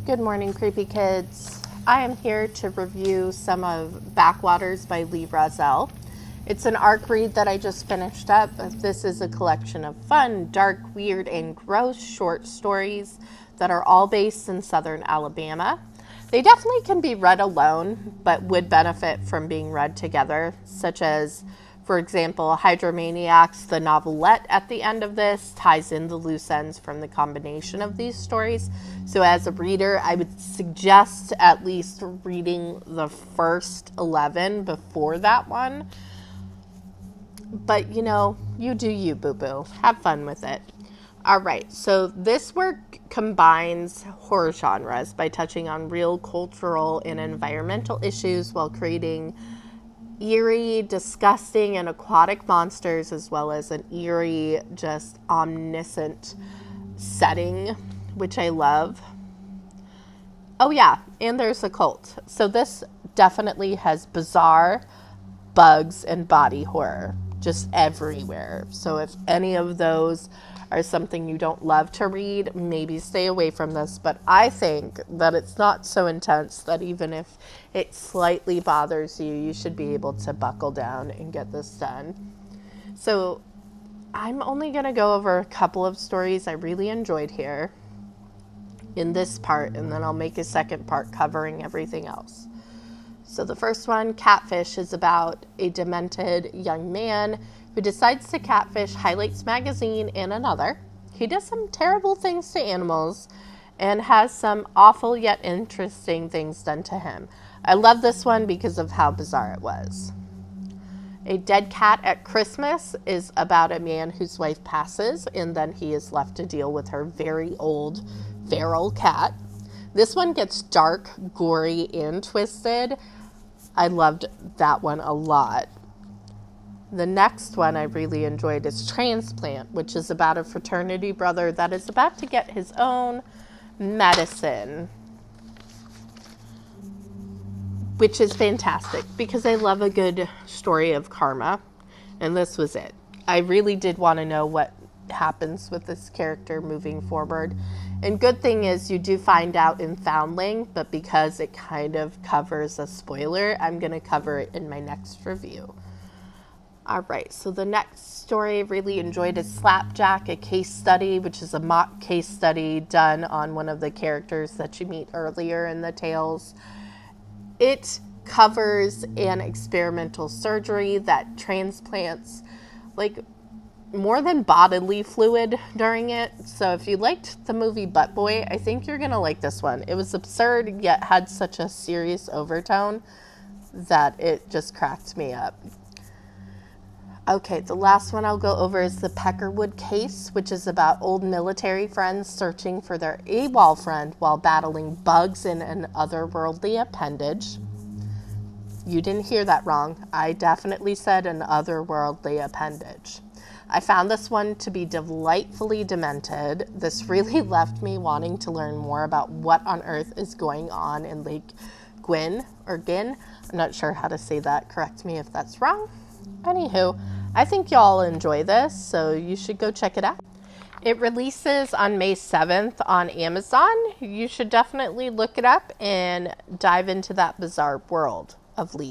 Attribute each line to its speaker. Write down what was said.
Speaker 1: Good morning, creepy kids. I am here to review some of Backwaters by Lee Razell. It's an ARC read that I just finished up. This is a collection of fun, dark, weird, and gross short stories that are all based in southern Alabama. They definitely can be read alone, but would benefit from being read together, such as, for example, Hydromaniacs. The novelette at the end of this ties in the loose ends from the combination of these stories. So as a reader, I would suggest at least reading the first 11 before that one. But, you know, you do you, boo-boo. Have fun with it. All right, so this work combines horror genres by touching on real cultural and environmental issues while creating eerie, disgusting, and aquatic monsters, as well as an eerie, just omniscient setting, which I love. Oh yeah, and there's a cult. So this definitely has bizarre, bugs, and body horror just everywhere. So if any of those are something you don't love to read, maybe stay away from this. But I think that it's not so intense that even if it slightly bothers you, you should be able to buckle down and get this done. So I'm only going to go over a couple of stories I really enjoyed here in this part, and then I'll make a second part covering everything else. So the first one, Catfish, is about a demented young man who decides to catfish Highlights magazine and another. He does some terrible things to animals and has some awful yet interesting things done to him. I love this one because of how bizarre it was. A Dead Cat at Christmas is about a man whose wife passes and then he is left to deal with her very old feral cat. This one gets dark, gory, and twisted. I loved that one a lot. The next one I really enjoyed is Transplant, which is about a fraternity brother that is about to get his own medicine, which is fantastic because I love a good story of karma, and this was it. I really did want to know what happens with this character moving forward. And good thing is you do find out in Foundling, but because it kind of covers a spoiler, I'm going to cover it in my next review. All right, so the next story I really enjoyed is Slapjack, a case study, which is a mock case study done on one of the characters that you meet earlier in the tales. It covers an experimental surgery that transplants more than bodily fluid during it. So if you liked the movie Butt Boy, I think you're gonna like this one. It was absurd yet had such a serious overtone that it just cracked me up. Okay, the last one I'll go over is the Peckerwood case, which is about old military friends searching for their AWOL friend while battling bugs in an otherworldly appendage. You didn't hear that wrong. I definitely said an otherworldly appendage. I found this one to be delightfully demented. This really left me wanting to learn more about what on earth is going on in Lake Gwyn, or Gin. I'm not sure how to say that. Correct me if that's wrong. Anywho, I think y'all enjoy this, so you should go check it out. It releases on May 7th on Amazon. You should definitely look it up and dive into that bizarre world of Lee.